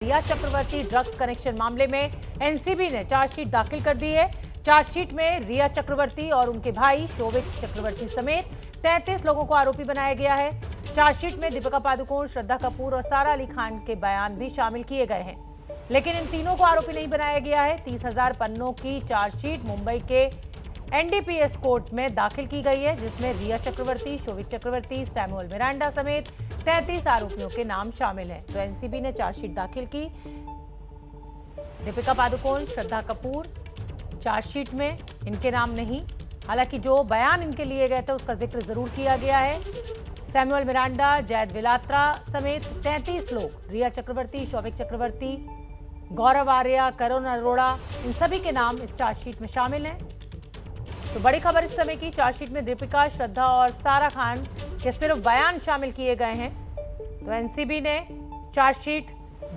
रिया चक्रवर्ती drugs connection मामले में NCB ने चार्जशीट दाखिल कर दी है। चार्जशीट में रिया चक्रवर्ती और उनके भाई शोभिक चक्रवर्ती समेत 33 लोगों को आरोपी बनाया गया है। चार्जशीट में दीपिका पादुकोण, श्रद्धा कपूर और सारा अली खान के बयान भी शामिल किए गए हैं, लेकिन इन तीनों को आरोपी नहीं बनाया गया है। 30,000 पन्नों की चार्जशीट मुंबई के एनडीपीएस कोर्ट में दाखिल की गई है, जिसमें रिया चक्रवर्ती, शोभिक चक्रवर्ती, सैमुअल मिरांडा समेत 33 आरोपियों के नाम शामिल हैं। तो एनसीबी ने चार्जशीट दाखिल की। दीपिका पादुकोण, श्रद्धा कपूर चार्जशीट में इनके नाम नहीं, हालांकि जो बयान इनके लिए गए थे उसका जिक्र जरूर किया गया है। सैमुअल मिरांडा, जैद विलात्रा समेत 33 लोग, रिया चक्रवर्ती, शोभिक चक्रवर्ती, गौरव आर्या, करुण अरोड़ा, इन सभी के नाम इस चार्जशीट में शामिल हैं। तो बड़ी खबर इस समय की, चार्जशीट में दीपिका, श्रद्धा और सारा खान के सिर्फ बयान शामिल किए गए हैं। तो एनसीबी ने चार्जशीट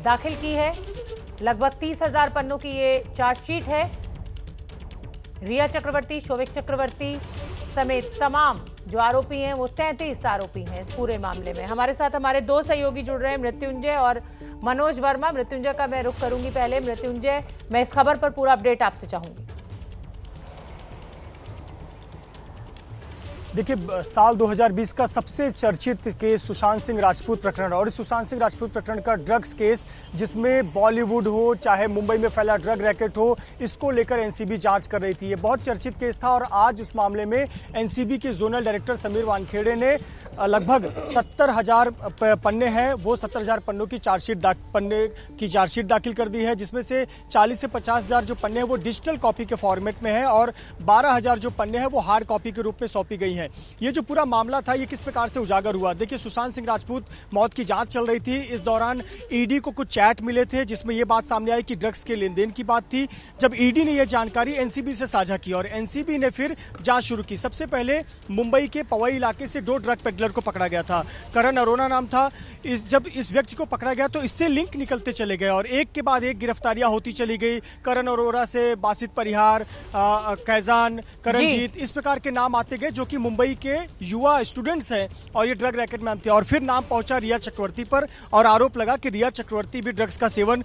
दाखिल की है। लगभग 30,000 पन्नों की ये चार्जशीट है। रिया चक्रवर्ती, शोभिक चक्रवर्ती समेत तमाम जो आरोपी हैं वो 33 आरोपी हैं इस पूरे मामले में। हमारे साथ हमारे दो सहयोगी जुड़ रहे हैं, मृत्युंजय और मनोज वर्मा। मृत्युंजय का मैं रुख करूंगी पहले। मृत्युंजय, मैं इस खबर पर पूरा अपडेट आपसे चाहूंगी। देखिए, साल 2020 का सबसे चर्चित केस सुशांत सिंह राजपूत प्रकरण, और इस सुशांत सिंह राजपूत प्रकरण का ड्रग्स केस, जिसमें बॉलीवुड हो चाहे मुंबई में फैला ड्रग रैकेट हो, इसको लेकर एनसीबी जांच कर रही थी। ये बहुत चर्चित केस था और आज उस मामले में एनसीबी के जोनल डायरेक्टर समीर वानखेड़े ने लगभग 70,000 पन्ने हैं, वो 70,000 पन्नों की चार्जशीट दाखिल कर दी है, जिसमें से 40 से 50,000 जो पन्ने हैं वो डिजिटल कॉपी के फॉर्मेट में है और 12,000 जो पन्ने हैं वो हार्ड कॉपी के रूप में सौंपी गई है। ये जो पूरा मामला था ये किस प्रकार से उजागर हुआ? देखिए, सुशांत सिंह राजपूत मौत की जांच चल रही थी। इस दौरान ईडी को कुछ चैट मिले थे जिसमें यह बात सामने आई कि ड्रग्स के लेन देन की बात थी। जब ईडी ने यह जानकारी एनसीबी से साझा की और एनसीबी ने फिर जांच शुरू की। सबसे पहले मुंबई के पवई इलाके से 2 ड्रग पेडलर को पकड़ा गया था। करण अरोड़ा नाम था। जब इस व्यक्ति को पकड़ा गया तो इससे लिंक निकलते चले गए और एक के बाद एक गिरफ्तारियां होती चली गई। करण अरोड़ा से बासित परिहार, कैजान, करणजीत, इस प्रकार के नाम आते गए जो कि मुंबई के युवा स्टूडेंट्स हैं और ये ड्रग रैकेट में थे। और फिर नाम पहुंचा रिया चक्रवर्ती पर और आरोप लगा कि रिया चक्रवर्ती भी ड्रग्स का सेवन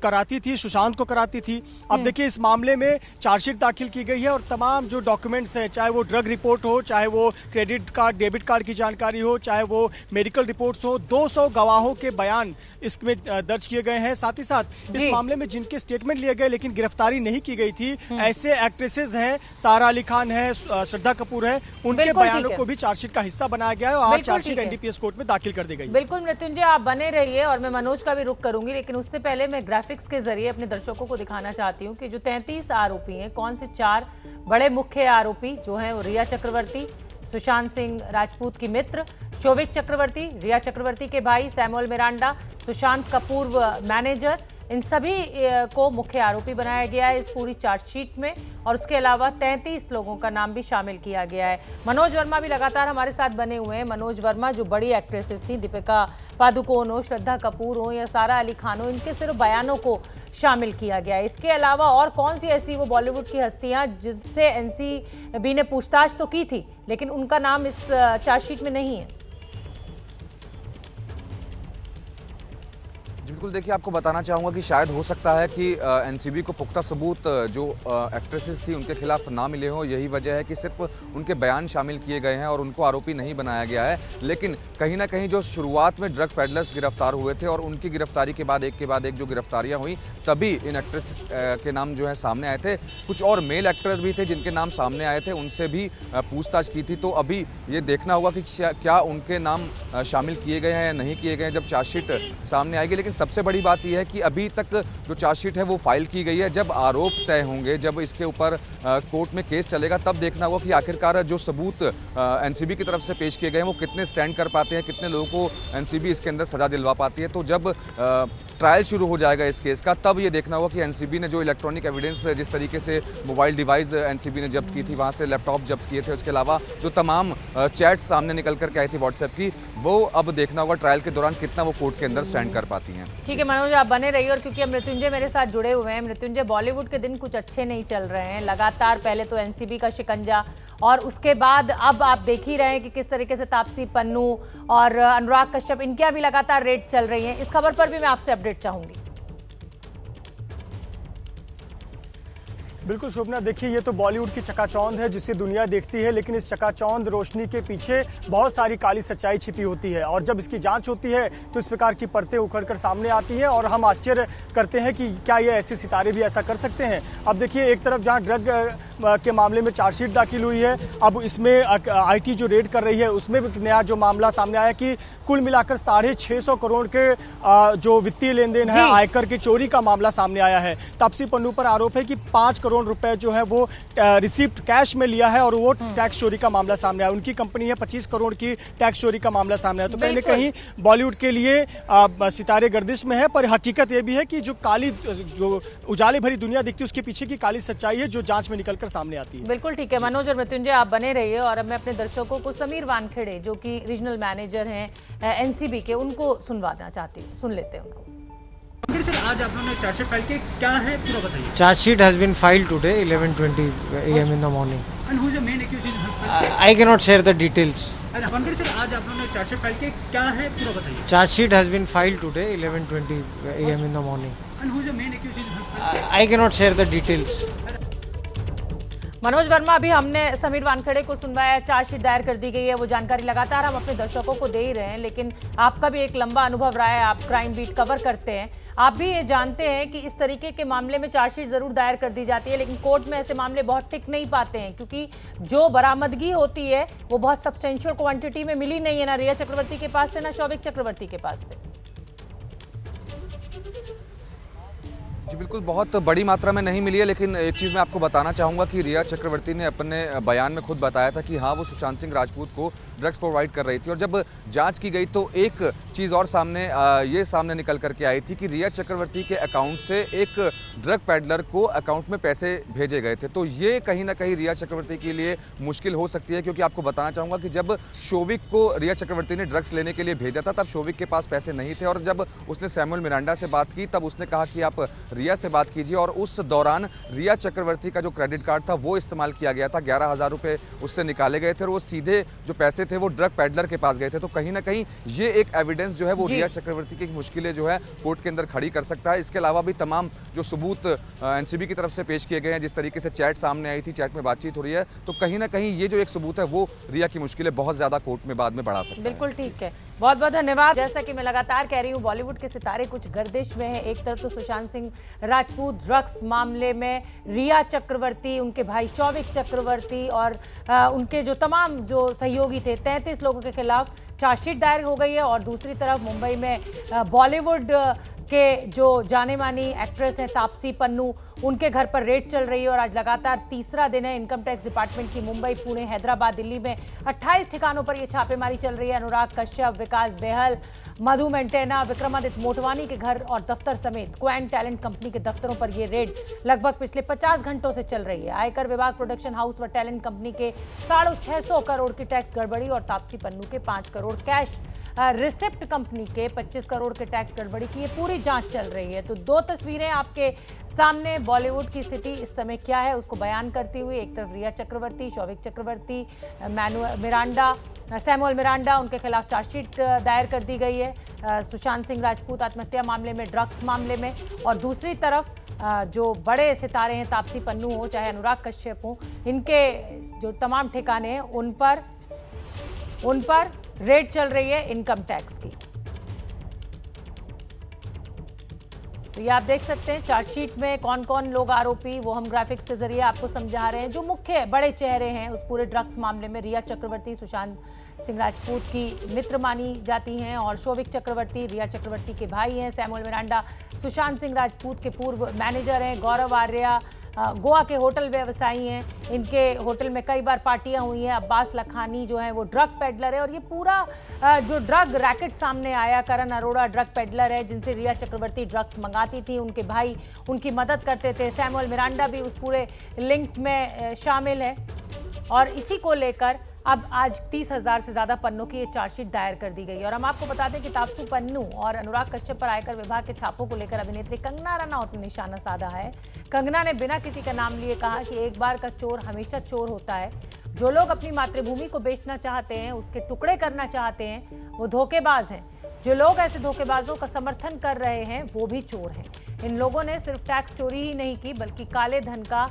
कराती थी, सुशांत को कराती थी। अब देखिए, इस मामले में चार्जशीट दाखिल की गई है और तमाम जो डॉक्यूमेंट्स हैं, चाहे वो ड्रग रिपोर्ट हो, चाहे वो क्रेडिट कार्ड, डेबिट कार्ड की जानकारी हो, चाहे वो मेडिकल रिपोर्ट्स हो, 200 गवाहों के बयान इसमें दर्ज किए गए हैं। साथ ही साथ इस मामले में जिनके स्टेटमेंट लिए गए लेकिन गिरफ्तारी नहीं की गई थी, ऐसे एक्ट्रेसेस हैं, सारा अली खान है, श्रद्धा कपूर है, उनके बयानों को भी चार्जशीट का हिस्सा बनाया गया है और आज चार्जशीट एनडीपीएस कोर्ट में दाखिल कर दी गई। बिल्कुल मृत्युंजय, आप बने रहिए और मैं मनोज का भी रुख करूंगी, लेकिन उससे पहले मैं ग्राफिक्स के जरिए अपने दर्शकों को दिखाना चाहती हूं कि जो 33 आरोपी हैं, कौन से 4 बड़े मुख्य आरोपी जो हैं वो रिया चक्रवर्ती, सुशांत सिंह राजपूत की मित्र, शोभिक चक्रवर्ती, रिया चक्रवर्ती के भाई सैमुअल मिरांडा, सुशांत का पूर्व मैनेजर, इन सभी को मुख्य आरोपी बनाया गया है इस पूरी चार्जशीट में। और उसके अलावा 33 लोगों का नाम भी शामिल किया गया है। मनोज वर्मा भी लगातार हमारे साथ बने हुए हैं। मनोज वर्मा, जो बड़ी एक्ट्रेसेस थी, दीपिका पादुकोण हो, श्रद्धा कपूर हो या सारा अली खान हो, इनके सिर्फ बयानों को शामिल किया गया है। इसके अलावा और कौन सी ऐसी वो बॉलीवुड की हस्तियां जिनसे एनसीबी ने पूछताछ तो की थी लेकिन उनका नाम इस चार्जशीट में नहीं है? बिल्कुल, देखिए, आपको बताना चाहूँगा कि शायद हो सकता है कि एनसीबी को पुख्ता सबूत जो एक्ट्रेसेस थी उनके खिलाफ ना मिले हों। यही वजह है कि सिर्फ उनके बयान शामिल किए गए हैं और उनको आरोपी नहीं बनाया गया है। लेकिन कहीं ना कहीं जो शुरुआत में ड्रग पेडलर्स गिरफ्तार हुए थे और उनकी गिरफ्तारी के बाद एक जो गिरफ्तारियाँ हुई, तभी इन एक्ट्रेसेस के नाम जो है सामने आए थे। कुछ और मेल एक्टर भी थे जिनके नाम सामने आए थे, उनसे भी पूछताछ की थी। तो अभी ये देखना होगा कि क्या उनके नाम शामिल किए गए हैं या नहीं किए गए हैं जब चार्जशीट सामने आएगी। लेकिन सबसे बड़ी बात यह है कि अभी तक जो चार्जशीट है वो फाइल की गई है। जब आरोप तय होंगे, जब इसके ऊपर कोर्ट में केस चलेगा, तब देखना होगा कि आखिरकार जो सबूत एनसीबी की तरफ से पेश किए गए हैं वो कितने स्टैंड कर पाते हैं, कितने लोगों को एनसीबी इसके अंदर सजा दिलवा पाती है। तो जब ट्रायल शुरू हो जाएगा इस केस का, तब ये देखना होगा कि एनसीबी ने जो इलेक्ट्रॉनिक एविडेंस, जिस तरीके से मोबाइल डिवाइस एनसीबी ने जब्त की थी, वहाँ से लैपटॉप जब्त किए थे, उसके अलावा जो तमाम चैट्स सामने निकल करके आई थी व्हाट्सएप की, वो अब देखना होगा ट्रायल के दौरान कितना वो कोर्ट के अंदर स्टैंड कर पाती हैं। ठीक है मनोज, आप बने रहिए। और क्योंकि अब मृत्युंजय मेरे साथ जुड़े हुए हैं, मृत्युंजय, बॉलीवुड के दिन कुछ अच्छे नहीं चल रहे हैं लगातार। पहले तो एनसीबी का शिकंजा और उसके बाद अब आप देख ही रहे हैं कि किस तरीके से तापसी पन्नू और अनुराग कश्यप, इनकी भी लगातार रेड चल रही है। इस खबर पर भी मैं आपसे अपडेट अपडेट चाहूंगी। बिल्कुल शोभना, देखिए ये तो बॉलीवुड की चकाचौंध है जिसे दुनिया देखती है, लेकिन इस चकाचौंध रोशनी के पीछे बहुत सारी काली सच्चाई छिपी होती है और जब इसकी जांच होती है तो इस प्रकार की परतें उखड़कर सामने आती हैं और हम आश्चर्य करते हैं कि क्या ये ऐसे सितारे भी ऐसा कर सकते हैं। अब देखिए एक तरफ जहां ड्रग के मामले में चार्जशीट दाखिल हुई है, अब इसमें आईटी जो रेड कर रही है उसमें भी नया जो मामला सामने आया कि कुल मिलाकर 650 करोड़ के जो वित्तीय लेन देन है, आयकर की चोरी का मामला सामने आया है। तापसी पन्नू पर आरोप है कि 5 करोड़ रुपए जो है वो रिसिप्ट कैश में लिया है और वो टैक्स चोरी का मामला सामने आया। उनकी कंपनी है 25 करोड़ की टैक्स चोरी का मामला सामने आया। तो कहीं ना कहीं बॉलीवुड के लिए सितारे गर्दिश में है, पर हकीकत ये भी है कि जो काली जो उजाले भरी दुनिया दिखती है उसके पीछे की काली सच्चाई है जो जांच में निकलकर सामने आती है। बिल्कुल ठीक है मनोज और मृत्युंजय, आप बने रहिए और अब मैं अपने दर्शकों को समीर वानखेड़े जो कि रीजनल मैनेजर हैं एनसीबी के, उनको सुनवाना चाहती हूँ। सुन लेते हैं उनको। सर आज आप लोगों ने चार्जशीट फाइल की, क्या है पूरा बताइए। Charge sheet has been filed today 11:20 a.m. in the morning. And who is the main accused? I cannot share the details. Wankhede sir आज आप लोगों ने चार्जशीट फाइल की, क्या है पूरा बताइए। Charge sheet has been filed today 11:20 a.m. in the morning. And who is the main accused? I cannot share the details. Manoj Verma, अभी हमने समीर वानखेड़े को सुनवाया, चार्जशीट दायर कर दी गई है, वो जानकारी लगातार हम अपने दर्शकों को दे ही रहे हैं, लेकिन आपका भी एक लंबा अनुभव रहा है, आप क्राइम बीट कवर करते हैं, आप भी ये जानते हैं कि इस तरीके के मामले में चार्जशीट जरूर दायर कर दी जाती है, लेकिन कोर्ट में ऐसे मामले बहुत टिक नहीं पाते हैं क्योंकि जो बरामदगी होती है वो बहुत सब्सटेंशियल क्वांटिटी में मिली नहीं है, ना रिया चक्रवर्ती के पास से ना शौविक चक्रवर्ती के पास से। जी बिल्कुल, बहुत बड़ी मात्रा में नहीं मिली है, लेकिन एक चीज़ मैं आपको बताना चाहूँगा कि रिया चक्रवर्ती ने अपने बयान में खुद बताया था कि हाँ वो सुशांत सिंह राजपूत को ड्रग्स प्रोवाइड कर रही थी। और जब जांच की गई तो एक चीज़ और सामने निकल करके आई थी कि रिया चक्रवर्ती के अकाउंट से एक ड्रग पैडलर को अकाउंट में पैसे भेजे गए थे। तो ये कहीं ना कहीं रिया चक्रवर्ती के लिए मुश्किल हो सकती है, क्योंकि आपको बताना चाहूँगा कि जब शौविक को रिया चक्रवर्ती ने ड्रग्स लेने के लिए भेजा था तब शौविक के पास पैसे नहीं थे, और जब उसने सैमुअल मिरांडा से बात की तब उसने कहा कि आप रिया से बात कीजिए, और उस दौरान रिया चक्रवर्ती का जो क्रेडिट कार्ड था वो इस्तेमाल किया गया था। 11,000 रुपए उससे निकाले गए थे और वो सीधे जो पैसे थे वो ड्रग पैडलर के पास गए थे। तो कहीं ना कहीं ये एक एविडेंस जो है वो रिया चक्रवर्ती की मुश्किलें जो है कोर्ट के अंदर खड़ी कर सकता है। इसके अलावा भी तमाम जो सबूत एनसीबी की तरफ से पेश किए गए हैं, जिस तरीके से चैट सामने आई थी, चैट में बातचीत हो रही है, तो कहीं ना कहीं ये जो एक सबूत है वो रिया की मुश्किलें बहुत ज्यादा कोर्ट में बाद में बढ़ा सकता है। बिल्कुल ठीक है, बहुत बहुत धन्यवाद। जैसा कि मैं लगातार कह रही हूँ, बॉलीवुड के सितारे कुछ गर्दिश में हैं। एक तरफ तो सुशांत सिंह राजपूत ड्रग्स मामले में, रिया चक्रवर्ती, उनके भाई शौविक चक्रवर्ती और उनके जो तमाम जो सहयोगी थे, 33 लोगों के खिलाफ चार्जशीट दायर हो गई है। और दूसरी तरफ मुंबई में बॉलीवुड के जो जाने मानी एक्ट्रेस हैं तापसी पन्नू, उनके घर पर रेड चल रही है और आज लगातार तीसरा दिन है। इनकम टैक्स डिपार्टमेंट की मुंबई, पुणे, हैदराबाद, दिल्ली में 28 ठिकानों पर यह छापेमारी चल रही है। अनुराग कश्यप, विकास बेहल, मधु मेंटेना, विक्रमादित्य मोटवानी के घर और दफ्तर समेत क्वांट टैलेंट कंपनी के दफ्तरों पर यह रेड लगभग पिछले 50 घंटों से चल रही है। आयकर विभाग, प्रोडक्शन हाउस व टैलेंट कंपनी के 650 करोड़ की टैक्स गड़बड़ी और तापसी पन्नू के 5 करोड़ कैश रिसिप्ट कंपनी के 25 करोड़ के टैक्स गड़बड़ी की ये पूरी जांच चल रही है। तो दो तस्वीरें आपके सामने बॉलीवुड की स्थिति इस समय क्या है उसको बयान करती हुई, एक तरफ रिया चक्रवर्ती, शौविक चक्रवर्ती, सैमुअल मिरांडा, उनके खिलाफ चार्जशीट दायर कर दी गई है सुशांत सिंह राजपूत आत्महत्या मामले में, ड्रग्स मामले में, और दूसरी तरफ जो बड़े सितारे हैं तापसी पन्नू हो चाहे अनुराग कश्यप हो, इनके जो तमाम ठिकाने हैं उन पर रेड चल रही है इनकम टैक्स की। तो ये आप देख सकते हैं चार्जशीट में कौन कौन लोग आरोपी, वो हम ग्राफिक्स के जरिए आपको समझा रहे हैं। जो मुख्य बड़े चेहरे हैं उस पूरे ड्रग्स मामले में, रिया चक्रवर्ती सुशांत सिंह राजपूत की मित्र मानी जाती हैं और शौविक चक्रवर्ती रिया चक्रवर्ती के भाई हैं, सैमुअल मिरांडा सुशांत सिंह राजपूत के पूर्व मैनेजर हैं, गौरव आर्या गोवा के होटल व्यवसायी हैं, इनके होटल में कई बार पार्टियां हुई हैं, अब्बास लखानी जो है वो ड्रग पेडलर है और ये पूरा जो ड्रग रैकेट सामने आया, करण अरोड़ा ड्रग पेडलर है जिनसे रिया चक्रवर्ती ड्रग्स मंगाती थी, उनके भाई उनकी मदद करते थे, सैमुअल मिरांडा भी उस पूरे लिंक में शामिल है। और इसी को लेकर अब आज 30,000 से ज्यादा पन्नों की ये चार्जशीट दायर कर दी गई। और हम आपको बता दें कि तापसी पन्नू और अनुराग कश्यप पर आयकर विभाग के छापों को लेकर अभिनेत्री कंगना रनौत ने निशाना साधा है। कंगना ने बिना किसी का नाम लिए कहा कि एक बार का चोर हमेशा चोर होता है, जो लोग अपनी मातृभूमि को बेचना चाहते हैं, उसके टुकड़े करना चाहते हैं, वो धोखेबाज हैं। जो लोग ऐसे धोखेबाजों का समर्थन कर रहे हैं वो भी चोर हैं। इन लोगों ने सिर्फ टैक्स चोरी ही नहीं की बल्कि काले धन का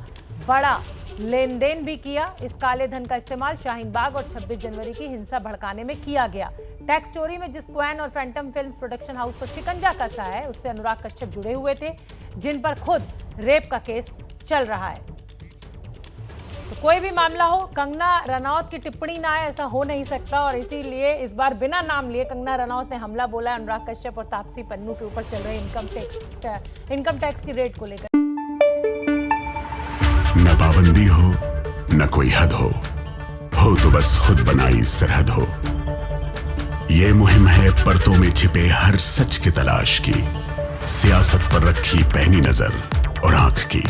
बड़ा लेन देन भी किया। इस काले धन का इस्तेमाल शाहीन बाग और 26 जनवरी की हिंसा भड़काने में किया गया। टैक्स चोरी में जिस क्वैन और फैंटम फिल्म्स प्रोडक्शन हाउस पर शिकंजा कसा है उससे अनुराग कश्यप जुड़े हुए थे, जिन पर खुद रेप का केस चल रहा है। तो कोई भी मामला हो, कंगना रनौत की टिप्पणी ना आए ऐसा हो नहीं सकता, और इसीलिए इस बार बिना नाम लिए कंगना रनौत ने हमला बोला है अनुराग कश्यप और तापसी पन्नू के ऊपर चल रहे इनकम टैक्स की रेट को लेकर। न पाबंदी हो न कोई हद हो तो बस खुद बनाई सरहद हो। ये मुहिम है परतों में छिपे हर सच की तलाश की, सियासत पर रखी पैनी नजर और आंख की,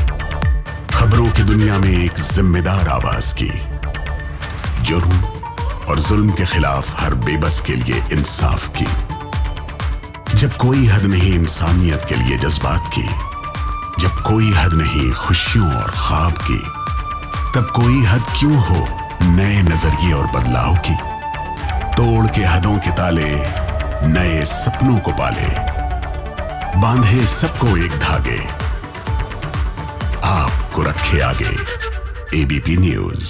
खबरों की दुनिया में एक जिम्मेदार आवाज की, जुर्म और जुल्म के खिलाफ हर बेबस के लिए इंसाफ की। जब कोई हद नहीं इंसानियत के लिए जज्बात की, जब कोई हद नहीं खुशियों और ख्वाब की, तब कोई हद क्यों हो नए नजरिए और बदलाव की। तोड़ के हदों के ताले नए सपनों को पाले, बांधे सबको एक धागे, आपको रखे आगे। ABP news.